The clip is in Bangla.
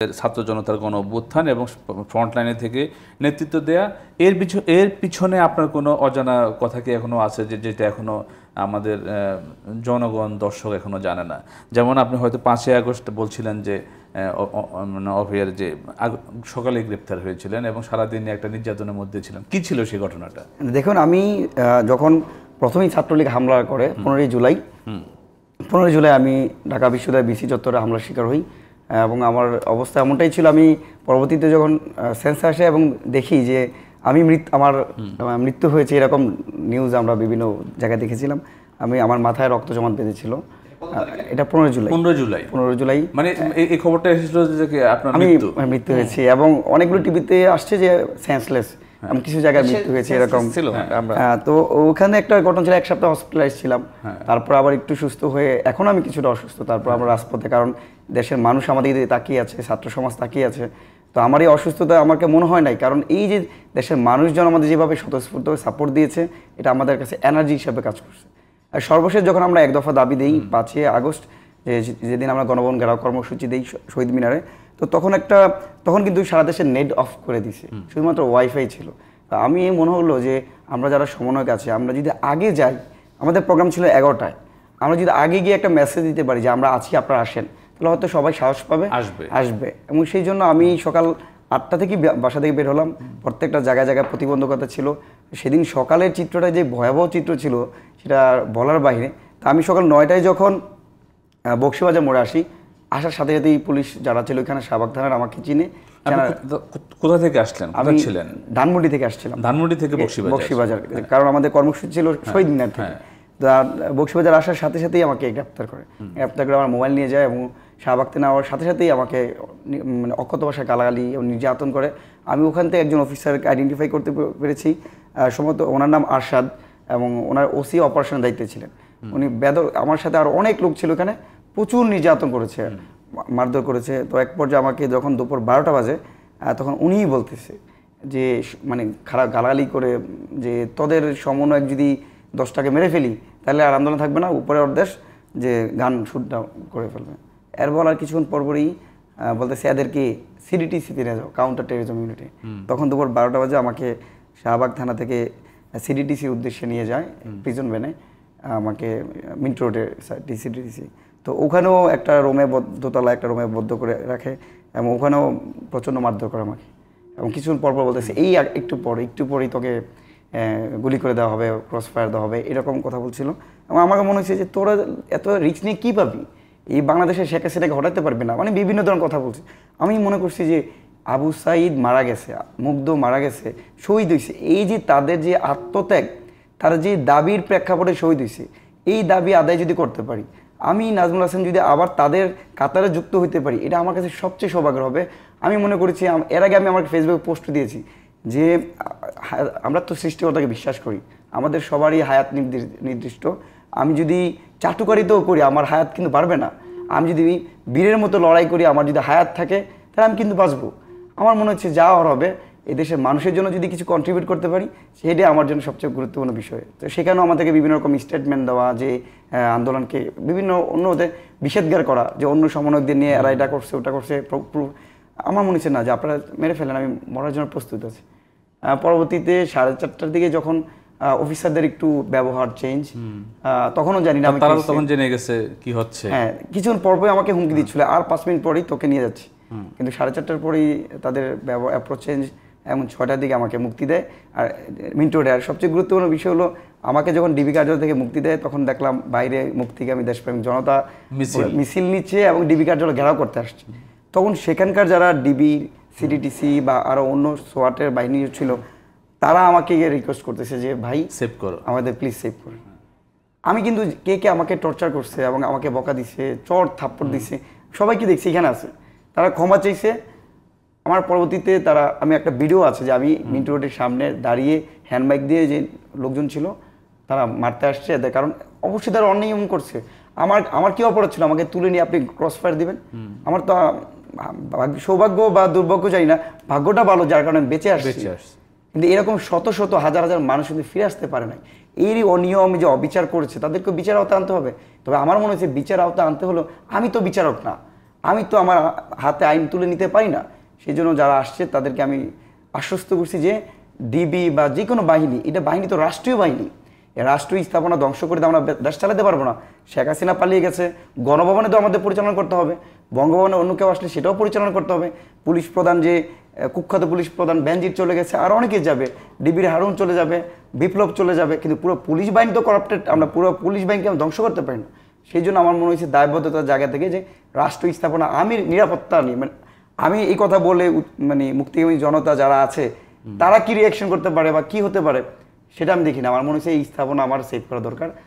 ছাত্র জনতার গণ অভ্যুত্থান এবং ফ্রন্ট লাইনে থেকে নেতৃত্ব দেয়া, এর পিছনে আপনার কোনো অজানা কথা কি এখনো আছে যেটা এখনো আমাদের জনগণ দর্শক এখনো জানে না? যেমন আপনি হয়তো 5ই আগস্ট বলছিলেন যে মানে অভয়ের যে সকালে গ্রেপ্তার হয়েছিলেন এবং সারাদিন একটা নির্যাতনের মধ্যে ছিলেন, কি ছিল সেই ঘটনাটা? দেখুন, আমি যখন প্রথমেই ছাত্রলীগ হামলা করে 15ই জুলাই আমি ঢাকা বিশ্ববিদ্যালয় বিসি চত্বরে হামলার শিকার হই এবং আমার অবস্থা এমনটাই ছিল। আমি পরবর্তীতে যখন সেন্স আসে এবং দেখি যে আমার মৃত্যু হয়েছে এরকম নিউজ আমরা বিভিন্ন জায়গায় দেখেছিলাম, আমার মাথায় রক্ত জমাট বেঁধেছিল। এটা 15 জুলাই মানে এই খবরটা এসেছিল যে আপনার মৃত্যু হয়েছে এবং অনেকগুলো টিভিতে আসছে যে সেন্সলেস, কিছু জায়গায় মৃত্যু হয়েছে এরকম। তো ওখানে একটা ঘটনা ছিল, 1 সপ্তাহ হসপিটালাইজ ছিলাম, তারপর আবার একটু সুস্থ হয়ে এখন আমি কিছুটা অসুস্থ, তারপর আমরা রাজপথে, কারণ দেশের মানুষ আমাদের তাকিয়ে আছে, ছাত্র সমাজ তাকিয়ে আছে। তো আমার এই অসুস্থতা আমাকে মনে হয় নাই, কারণ এই যে দেশের মানুষজন আমাদের যেভাবে স্বতঃস্ফূর্তভাবে সাপোর্ট দিয়েছে, এটা আমাদের কাছে এনার্জি হিসেবে কাজ করছে। আর সর্বশেষ যখন আমরা 1 দফা দাবি দিই 5ই আগস্ট, যেদিন আমরা গণভবন ঘেরাও কর্মসূচি দিই শহীদ মিনারে, তো তখন কিন্তু সারা দেশের নেট অফ করে দিছে, শুধুমাত্র ওয়াইফাই ছিল। আমি মনে হলো যে আমরা যারা সমন্বয়ক আছে, আমরা যদি আগে যাই, আমাদের প্রোগ্রাম ছিল 11টায়, আমরা যদি আগে গিয়ে একটা মেসেজ দিতে পারি যে আমরা আছি, আপনারা আসেন, তাহলে হয়তো সবাই সাহস পাবে, আসবে। এবং সেই জন্য আমি সকাল 8টা থেকে বাসা থেকে বের হলাম। প্রত্যেকটা জায়গায় জায়গায় প্রতিবন্ধকতা ছিল। সেদিন সকালের চিত্রটা যে ভয়াবহ চিত্র ছিল সেটা বলার বাইরে। তা আমি সকাল 9টায় যখন বক্সিবাজার মোড়ে আসার সাথে সাথেই পুলিশ যারা ছিল ওইখানে শাহবাগ থানার আমাকে চিনে। কোথা থেকে আসলেন? আমি ধানমন্ডি থেকে আসছিলাম। ধানমন্ডি থেকে বক্সিবাজার, কারণ আমাদের কর্মসূচি ছিল শহীদ মিনার থেকে। বক্সিবাজার আসার সাথে সাথেই আমাকে গ্রেপ্তার করে আমার মোবাইল নিয়ে যায় এবং শাহবাগ থানা নেওয়ার সাথে সাথেই আমাকে অকথ্য ভাষায় গালাগালি এবং নির্যাতন করে। আমি ওখান থেকে একজন অফিসারকে আইডেন্টিফাই করতে পেরেছি, সম্ভবত ওনার নাম আরশাদ এবং ওনার ওসি অপারেশনের দায়িত্বে ছিলেন। উনি আমার সাথে আর অনেক লোক ছিল, ওখানে প্রচুর নির্যাতন করেছে, মারধর করেছে। তো এক পর্যায়ে আমাকে যখন দুপুর 12টা বাজে, তখন উনিই বলতেছে যে মানে খারাপ গালাগালি করে যে তোদের সমন্বয়ক যদি 10টাকে মেরে ফেলি তাহলে আর আন্দোলন থাকবে না, উপরে অর্ধেশ যে গান শুটডাউন করে ফেলবে। এর বলার কিছুক্ষণ পরপরই বলতেছে এদেরকে সিডিটিসিতে নিয়ে যাও, কাউন্টার টেরোরিজম ইউনিটে। তখন দুপুর 12টা বাজে আমাকে শাহবাগ থানা থেকে সিডিটিসির উদ্দেশ্যে নিয়ে যায় প্রিজন ভ্যানে, আমাকে মিন্টো রোডে সিডিটিসি। তো ওখানেও একটা রুমে দোতলা একটা রুমে বদ্ধ করে রাখে এবং ওখানেও প্রচণ্ড মারধর করে আমাকে। এবং কিছুক্ষণ পরপর বলতেছে এই একটু পরেই তোকে গুলি করে দেওয়া হবে, ক্রস ফায়ার দেওয়া হবে, এরকম কথা বলছিল। এবং আমাকে মনে হচ্ছে যে তোরা এত রিস্ক নিয়ে কী পাবি, এই বাংলাদেশে শেখ হাসিনাকে হটাতে পারবে না, মানে বিভিন্ন ধরনের কথা বলছে। আমি মনে করছি যে আবু সাঈদ মারা গেছে, মুগ্ধ মারা গেছে, শহীদ হয়েছে, এই যে তাদের যে আত্মত্যাগ, তারা যে দাবির প্রেক্ষাপটে শহীদ হয়েছে, এই দাবি আদায় যদি করতে পারি, আমি নাজমুল হাসান যদি আবার তাদের কাতারে যুক্ত হইতে পারি, এটা আমার কাছে সবচেয়ে সৌভাগ্য হবে। আমি মনে করেছি, এর আগে আমি আমার ফেসবুকে পোস্ট দিয়েছি যে আমরা তো সৃষ্টিকর্তাকে বিশ্বাস করি, আমাদের সবারই হায়াত নির্দিষ্ট। আমি যদি চাটুকারিতাও করি আমার হায়াত কিন্তু বাড়বে না। আমি যদি বীরের মতো লড়াই করি, আমার যদি হায়াত থাকে, তাহলে আমি কিন্তু বাঁচবো। আমার মনে হচ্ছে যা হবে এদেশের মানুষের জন্য যদি কিছু কন্ট্রিবিউট করতে পারি, সেটাই আমার জন্য সবচেয়ে গুরুত্বপূর্ণ বিষয়। তো সেখানেও আমাদেরকে বিভিন্ন রকম স্টেটমেন্ট দেওয়া, যে আন্দোলনকে বিভিন্ন অন্যদের নিষেধাজ্ঞা করা, যে অন্য সমন্বয়কদের নিয়ে এরা এটা করছে ওটা করছে। আমার মনে হচ্ছে না যে আপনারা মেরে ফেলেন, আমি মরার জন্য প্রস্তুত আছি। পরবর্তীতে 4:30টার দিকে যখন অফিসারদের একটু ব্যবহার চেঞ্জ, তখনও জানি না, তারা তখন জেনে গেছে কি হচ্ছে। হ্যাঁ, কিছুক্ষণ পরপরই আমাকে হুমকি দিচ্ছিল আর 5 মিনিট পরেই তোকে নিয়ে যাচ্ছি। কিন্তু 4:30টার পরেই তাদের অ্যাপ্রোচ চেঞ্জ এবং 6টার দিকে আমাকে মুক্তি দেয়। আর মিন্টো রোডে আর সবচেয়ে গুরুত্বপূর্ণ বিষয় হলো, আমাকে যখন ডিবি কার্যালয় থেকে মুক্তি দেয়, তখন দেখলাম বাইরে মুক্তিকামী দেশপ্রেমিক জনতা মিছিল নিচ্ছে এবং ডিবি কার্যালয় ঘেরাও করতে আসছে। তখন সেখানকার যারা ডিবি, সিডিটিসি বা আরও অন্য সোয়াটের বাহিনী ছিল, তারা আমাকে রিকোয়েস্ট করতেছে যে ভাই সেভ করো, আমাদের প্লিজ সেভ করো। আমি কিন্তু কে আমাকে টর্চার করছে এবং আমাকে বকা দিছে, চড় থাপ্পড় দিছে, সবাইকে দেখছি এখানে আছে, তারা ক্ষমা চাইছে। আমার পরবর্তীতে আমি একটা ভিডিও আছে যে আমি মিন্টো রোডের সামনে দাঁড়িয়ে হ্যান্ডমাইক দিয়ে যে লোকজন ছিল তারা মারতে আসছে, কারণ অবশ্যই তারা অনিয়ম করছে। আমার কি অপরাধ ছিল আমাকে তুলে নিয়ে আপনি ক্রস ফায়ার দিবেন? আমার তো সৌভাগ্য বা দুর্ভাগ্য জানি না, ভাগ্যটা ভালো যার কারণে বেঁচে আসছে। কিন্তু এরকম শত শত হাজার হাজার মানুষ কিন্তু ফিরে আসতে পারে নাই। এরই অনিয়ম যে অবিচার করেছে তাদেরকে বিচার আওতা আনতে হবে। তবে আমার মনে হচ্ছে বিচার আওতা আনতে হলো, আমি তো বিচারক না, আমি তো আমার হাতে আইন তুলে নিতে পারি না। সেই জন্য যারা আসছে তাদেরকে আমি আশ্বস্ত করছি যে ডিবি বা যে কোনো বাহিনী, এটা বাহিনী তো রাষ্ট্রীয় বাহিনী, রাষ্ট্রীয় স্থাপনা ধ্বংস করে তো আমরা দেশ চালাতে পারবো না। শেখ হাসিনা পালিয়ে গেছে, গণভবনে তো আমাদের পরিচালনা করতে হবে, বঙ্গভবনে অন্য কেউ আসলে সেটাও পরিচালনা করতে হবে। পুলিশ প্রধান যে কুখ্যাত পুলিশ প্রধান বেনজির চলে গেছে, আর অনেকে যাবে, ডিবির হারুন চলে যাবে, বিপ্লব চলে যাবে, কিন্তু পুরো পুলিশ বাহিনী তো করাপ্টেড, আমরা পুরো পুলিশ বাহিনীকে আমরা ধ্বংস করতে পারি না। সেই জন্য আমার মনে হয়েছে দায়বদ্ধতার জায়গা থেকে যে রাষ্ট্র স্থাপনা আমি নিরাপত্তা নিই, মানে আমি এই কথা বলে মানে মুক্তিকামী জনতা যারা আছে তারা কি রিয়াকশন করতে পারে বা কি হতে পারে সেটা আমি দেখি না। আমার মনে হচ্ছে এই স্থাপনা আমার সেভ করা দরকার।